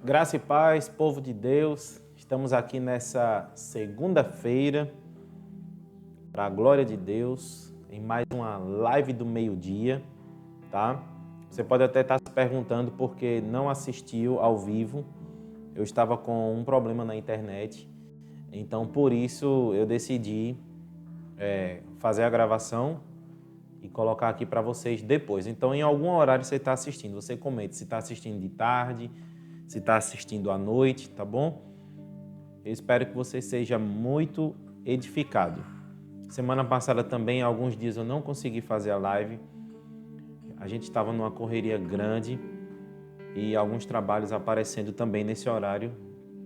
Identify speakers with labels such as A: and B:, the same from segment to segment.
A: Graça e paz, povo de Deus, estamos aqui nessa segunda-feira, para a glória de Deus, em mais uma live do meio-dia, tá? Você pode até estar se perguntando por que não assistiu ao vivo. Eu estava com um problema na internet, então por isso eu decidi fazer a gravação e colocar aqui para vocês depois. Então, em algum horário você está assistindo, você comente se está assistindo de tarde, se está assistindo à noite, tá bom? Eu espero que você seja muito edificado. Semana passada também, alguns dias eu não consegui fazer a live. A gente estava numa correria grande e alguns trabalhos aparecendo também nesse horário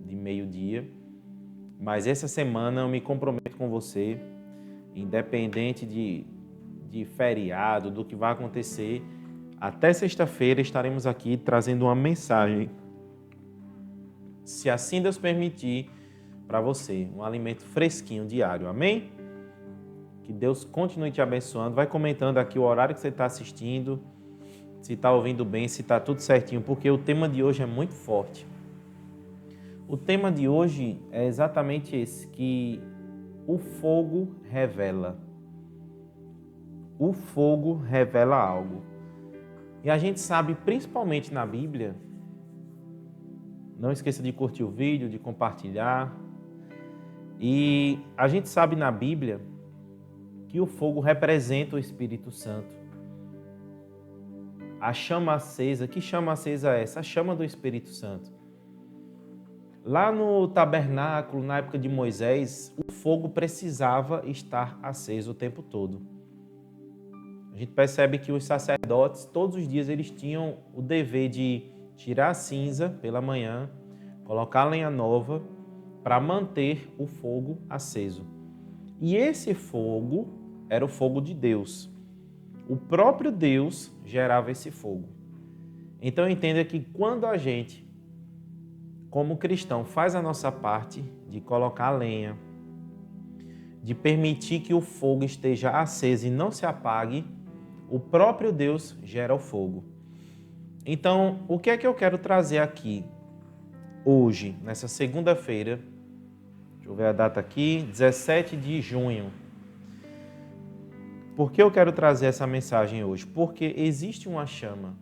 A: de meio-dia. Mas essa semana eu me comprometo com você, independente de feriado, do que vai acontecer, até sexta-feira estaremos aqui trazendo uma mensagem, se assim Deus permitir, para você, um alimento fresquinho diário, amém? Que Deus continue te abençoando. Vai comentando aqui o horário que você está assistindo, se está ouvindo bem, se está tudo certinho, porque o tema de hoje é muito forte. O tema de hoje é exatamente esse, que o fogo revela. O fogo revela algo. E a gente sabe, principalmente na Bíblia, não esqueça de curtir o vídeo, de compartilhar. E a gente sabe na Bíblia que o fogo representa o Espírito Santo. A chama acesa, que chama acesa é essa? A chama do Espírito Santo. Lá no tabernáculo, na época de Moisés, o fogo precisava estar aceso o tempo todo. A gente percebe que os sacerdotes, todos os dias, eles tinham o dever de tirar a cinza pela manhã, colocar a lenha nova, para manter o fogo aceso. E esse fogo era o fogo de Deus. O próprio Deus gerava esse fogo. Então entenda que quando a gente, como cristão, faz a nossa parte de colocar a lenha, de permitir que o fogo esteja aceso e não se apague, o próprio Deus gera o fogo. Então, o que é que eu quero trazer aqui hoje, nessa segunda-feira? Deixa eu ver a data aqui, 17 de junho. Por que eu quero trazer essa mensagem hoje? Porque existe uma chama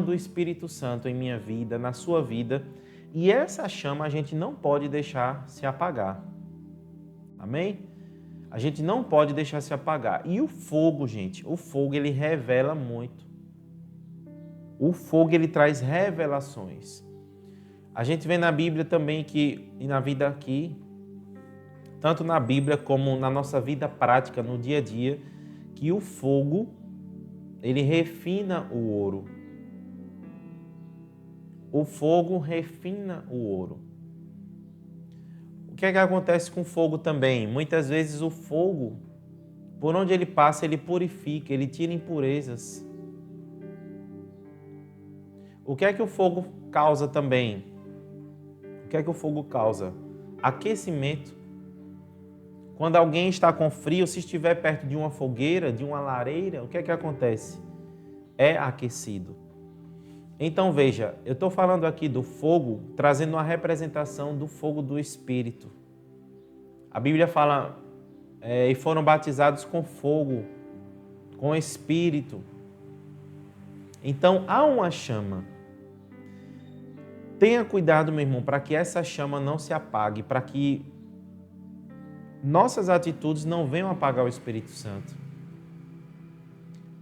A: do Espírito Santo em minha vida, na sua vida, e essa chama a gente não pode deixar se apagar. Amém? A gente não pode deixar se apagar. E o fogo, gente, o fogo ele revela muito. O fogo ele traz revelações. A gente vê na Bíblia também que, e na vida aqui, tanto na Bíblia como na nossa vida prática, no dia a dia, que o fogo, ele refina o ouro. O fogo refina o ouro. O que é que acontece com o fogo também? Muitas vezes o fogo, por onde ele passa, ele purifica, ele tira impurezas. O que é que o fogo causa também? O que é que o fogo causa? Aquecimento. Quando alguém está com frio, se estiver perto de uma fogueira, de uma lareira, o que é que acontece? É aquecido. Então veja, eu estou falando aqui do fogo, trazendo uma representação do fogo do Espírito. A Bíblia fala, e foram batizados com fogo, com Espírito. Então há uma chama. Tenha cuidado, meu irmão, para que essa chama não se apague, para que nossas atitudes não venham apagar o Espírito Santo.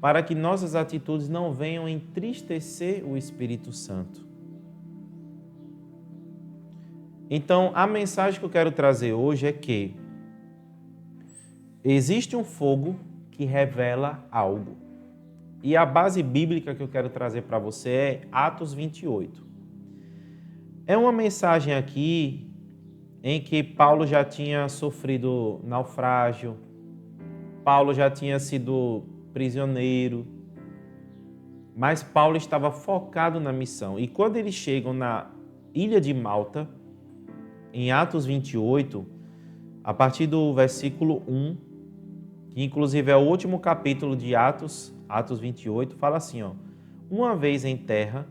A: Para que nossas atitudes não venham entristecer o Espírito Santo. Então, a mensagem que eu quero trazer hoje é que existe um fogo que revela algo. E a base bíblica que eu quero trazer para você é Atos 28. É uma mensagem aqui em que Paulo já tinha sofrido naufrágio, Paulo já tinha sido prisioneiro, mas Paulo estava focado na missão. E quando eles chegam na ilha de Malta, em Atos 28, a partir do versículo 1, que inclusive é o último capítulo de Atos 28, fala assim, ó: uma vez em terra,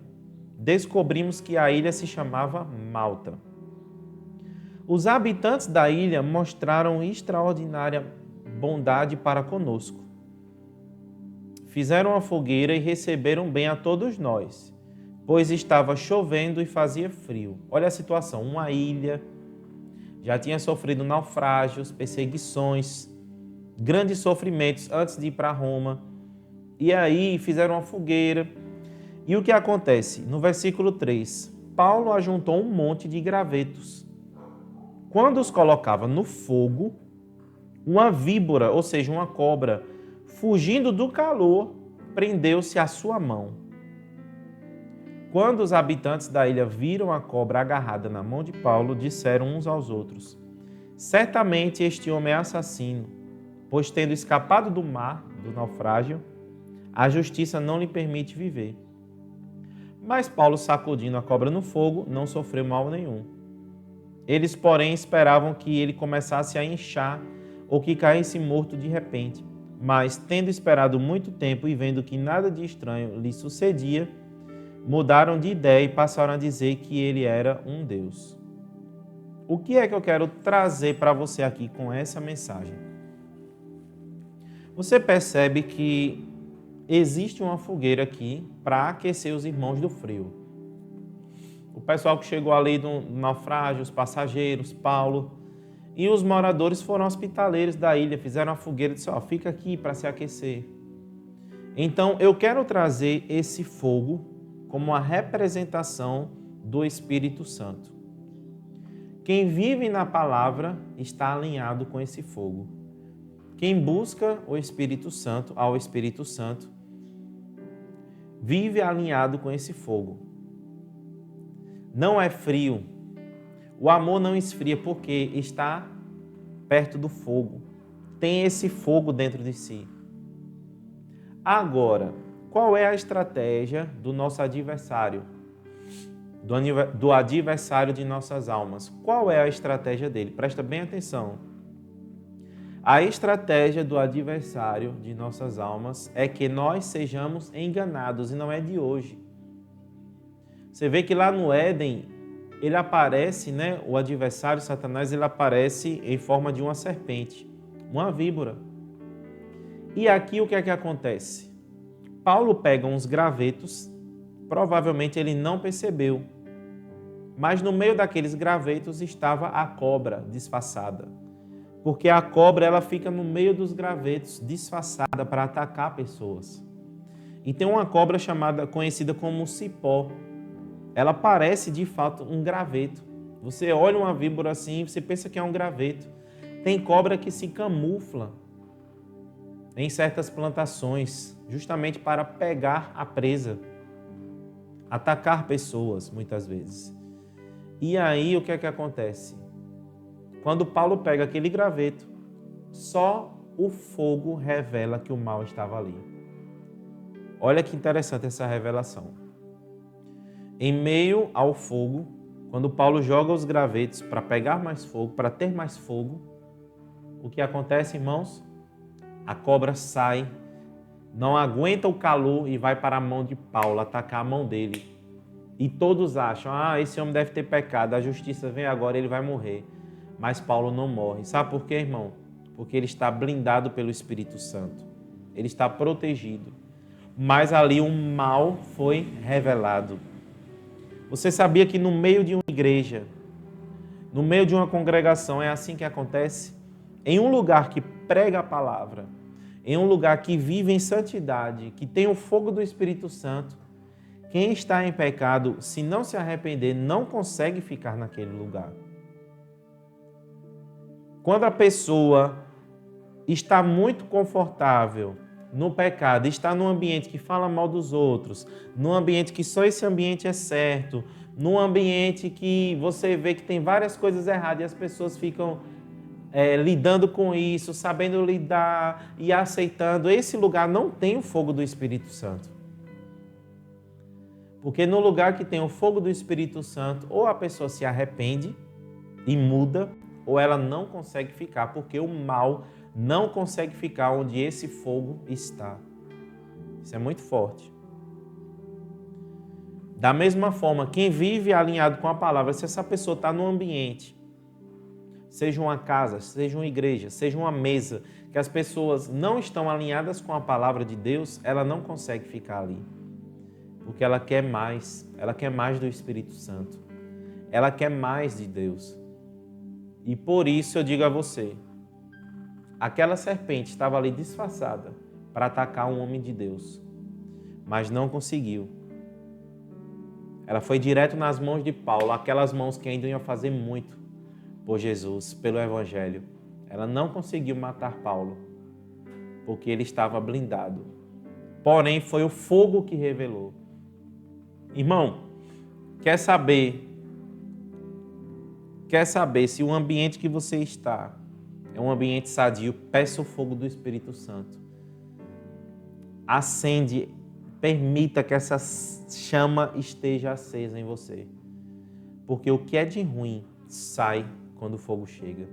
A: descobrimos que a ilha se chamava Malta. Os habitantes da ilha mostraram extraordinária bondade para conosco. Fizeram uma fogueira e receberam bem a todos nós, pois estava chovendo e fazia frio. Olha a situação, uma ilha, já tinha sofrido naufrágios, perseguições, grandes sofrimentos antes de ir para Roma. E aí fizeram uma fogueira. E o que acontece? No versículo 3, Paulo ajuntou um monte de gravetos. Quando os colocava no fogo, uma víbora, ou seja, uma cobra, fugindo do calor, prendeu-se à sua mão. Quando os habitantes da ilha viram a cobra agarrada na mão de Paulo, disseram uns aos outros: certamente este homem é assassino, pois tendo escapado do mar, do naufrágio, a justiça não lhe permite viver. Mas Paulo, sacudindo a cobra no fogo, não sofreu mal nenhum. Eles, porém, esperavam que ele começasse a inchar ou que caísse morto de repente. Mas, tendo esperado muito tempo e vendo que nada de estranho lhe sucedia, mudaram de ideia e passaram a dizer que ele era um Deus. O que é que eu quero trazer para você aqui com essa mensagem? Você percebe que existe uma fogueira aqui para aquecer os irmãos do frio. O pessoal que chegou ali no naufrágio, os passageiros, Paulo, e os moradores foram hospitaleiros da ilha, fizeram uma fogueira e disseram: fica aqui para se aquecer. Então, eu quero trazer esse fogo como uma representação do Espírito Santo. Quem vive na palavra está alinhado com esse fogo. Quem busca o Espírito Santo, ao Espírito Santo, vive alinhado com esse fogo. Não é frio. O amor não esfria porque está perto do fogo. Tem esse fogo dentro de si. Agora, qual é a estratégia do nosso adversário? Do adversário de nossas almas. Qual é a estratégia dele? Presta bem atenção. A estratégia do adversário de nossas almas é que nós sejamos enganados, e não é de hoje. Você vê que lá no Éden, ele aparece, o adversário, Satanás, ele aparece em forma de uma serpente, uma víbora. E aqui o que é que acontece? Paulo pega uns gravetos, provavelmente ele não percebeu, mas no meio daqueles gravetos estava a cobra disfarçada. Porque a cobra ela fica no meio dos gravetos, disfarçada para atacar pessoas. E tem uma cobra conhecida como cipó. Ela parece de fato um graveto. Você olha uma víbora assim, você pensa que é um graveto. Tem cobra que se camufla em certas plantações, justamente para pegar a presa, atacar pessoas muitas vezes. E aí o que é que acontece? Quando Paulo pega aquele graveto, só o fogo revela que o mal estava ali. Olha que interessante essa revelação. Em meio ao fogo, quando Paulo joga os gravetos para pegar mais fogo, para ter mais fogo, o que acontece, irmãos? A cobra sai, não aguenta o calor e vai para a mão de Paulo, atacar a mão dele. E todos acham: esse homem deve ter pecado, a justiça vem agora, ele vai morrer. Mas Paulo não morre. Sabe por quê, irmão? Porque ele está blindado pelo Espírito Santo. Ele está protegido. Mas ali o mal foi revelado. Você sabia que no meio de uma igreja, no meio de uma congregação, é assim que acontece? Em um lugar que prega a palavra, em um lugar que vive em santidade, que tem o fogo do Espírito Santo, quem está em pecado, se não se arrepender, não consegue ficar naquele lugar. Quando a pessoa está muito confortável no pecado, está num ambiente que fala mal dos outros, num ambiente que só esse ambiente é certo, num ambiente que você vê que tem várias coisas erradas e as pessoas ficam lidando com isso, sabendo lidar e aceitando, esse lugar não tem o fogo do Espírito Santo. Porque no lugar que tem o fogo do Espírito Santo, ou a pessoa se arrepende e muda, ou ela não consegue ficar, porque o mal não consegue ficar onde esse fogo está. Isso é muito forte. Da mesma forma, quem vive alinhado com a palavra, se essa pessoa está no ambiente, seja uma casa, seja uma igreja, seja uma mesa, que as pessoas não estão alinhadas com a palavra de Deus, ela não consegue ficar ali. Porque ela quer mais do Espírito Santo. Ela quer mais de Deus. E por isso eu digo a você, aquela serpente estava ali disfarçada para atacar um homem de Deus, mas não conseguiu. Ela foi direto nas mãos de Paulo, aquelas mãos que ainda iam fazer muito por Jesus, pelo Evangelho. Ela não conseguiu matar Paulo, porque ele estava blindado. Porém, foi o fogo que revelou. Irmão, quer saber se o ambiente que você está é um ambiente sadio? Peça o fogo do Espírito Santo. Acende, permita que essa chama esteja acesa em você. Porque o que é de ruim sai quando o fogo chega.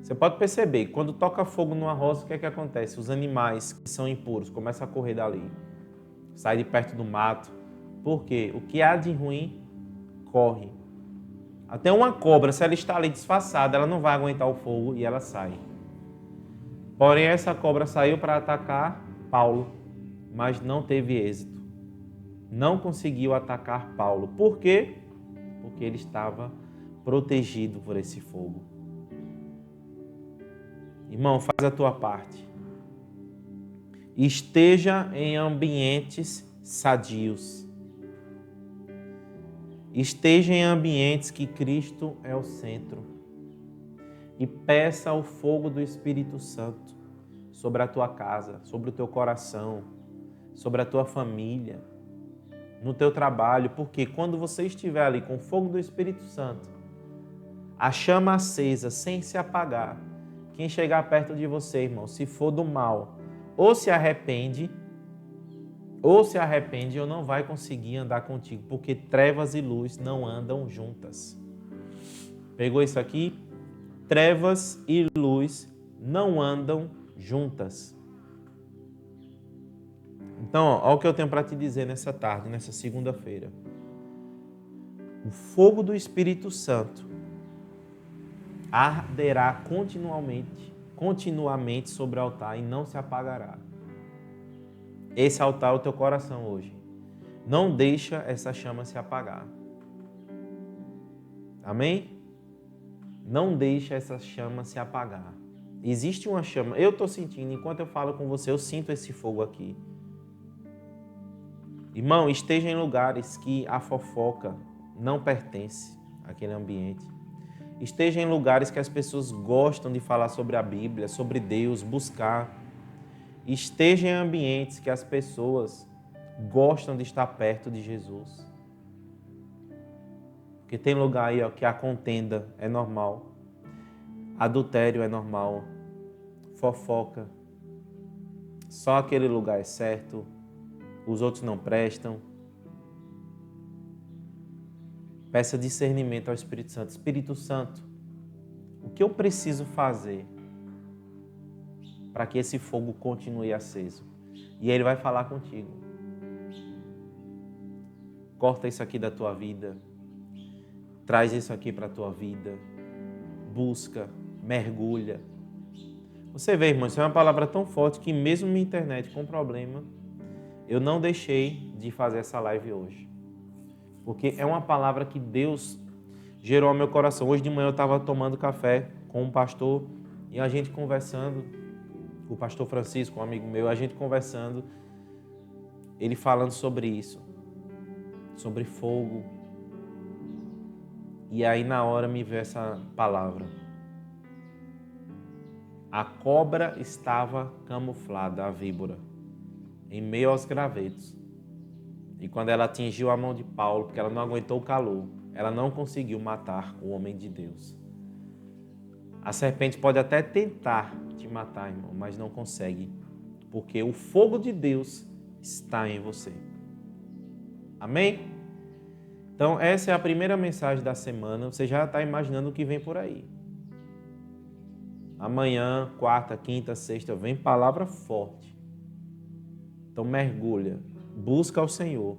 A: Você pode perceber, quando toca fogo numa roça, o que é que acontece? Os animais que são impuros começam a correr dali. Sai de perto do mato. Por quê? O que há de ruim, corre. Até uma cobra, se ela está ali disfarçada, ela não vai aguentar o fogo e ela sai. Porém, essa cobra saiu para atacar Paulo, mas não teve êxito. Não conseguiu atacar Paulo. Por quê? Porque ele estava protegido por esse fogo. Irmão, faz a tua parte. Esteja em ambientes sadios. Esteja em ambientes que Cristo é o centro. E peça o fogo do Espírito Santo sobre a tua casa, sobre o teu coração, sobre a tua família, no teu trabalho. Porque quando você estiver ali com o fogo do Espírito Santo, a chama acesa, sem se apagar, quem chegar perto de você, irmão, se for do mal, ou se arrepende, ou não vai conseguir andar contigo, porque trevas e luz não andam juntas. Pegou isso aqui? Trevas e luz não andam juntas. Então, olha o que eu tenho para te dizer nessa tarde, nessa segunda-feira. O fogo do Espírito Santo arderá continuamente sobre o altar e não se apagará. Esse altar é o teu coração hoje. Não deixa essa chama se apagar. Amém? Não deixa essa chama se apagar. Existe uma chama. Eu estou sentindo, enquanto eu falo com você, eu sinto esse fogo aqui. Irmão, esteja em lugares que a fofoca não pertence àquele ambiente. Esteja em lugares que as pessoas gostam de falar sobre a Bíblia, sobre Deus, buscar. Esteja em ambientes que as pessoas gostam de estar perto de Jesus. Porque tem lugar aí que a contenda é normal, adultério é normal, fofoca, só aquele lugar é certo, os outros não prestam. Peça discernimento ao Espírito Santo. Espírito Santo, o que eu preciso fazer para que esse fogo continue aceso? E Ele vai falar contigo. Corta isso aqui da tua vida. Traz isso aqui para a tua vida. Busca, mergulha. Você vê, irmão, isso é uma palavra tão forte que mesmo na internet com problema, eu não deixei de fazer essa live hoje. Porque é uma palavra que Deus gerou ao meu coração. Hoje de manhã eu estava tomando café com um pastor e a gente conversando, o pastor Francisco, um amigo meu, a gente conversando, ele falando sobre isso, sobre fogo. E aí na hora me veio essa palavra. A cobra estava camuflada, a víbora, em meio aos gravetos. E quando ela atingiu a mão de Paulo, porque ela não aguentou o calor, ela não conseguiu matar o homem de Deus. A serpente pode até tentar te matar, irmão, mas não consegue, porque o fogo de Deus está em você. Amém? Então, essa é a primeira mensagem da semana. Você já está imaginando o que vem por aí. Amanhã, quarta, quinta, sexta, vem palavra forte. Então, mergulha. Busca ao Senhor.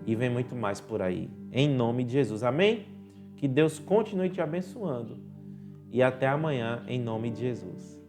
A: e vem muito mais por aí. Em nome de Jesus. Amém? Que Deus continue te abençoando. E até amanhã, em nome de Jesus.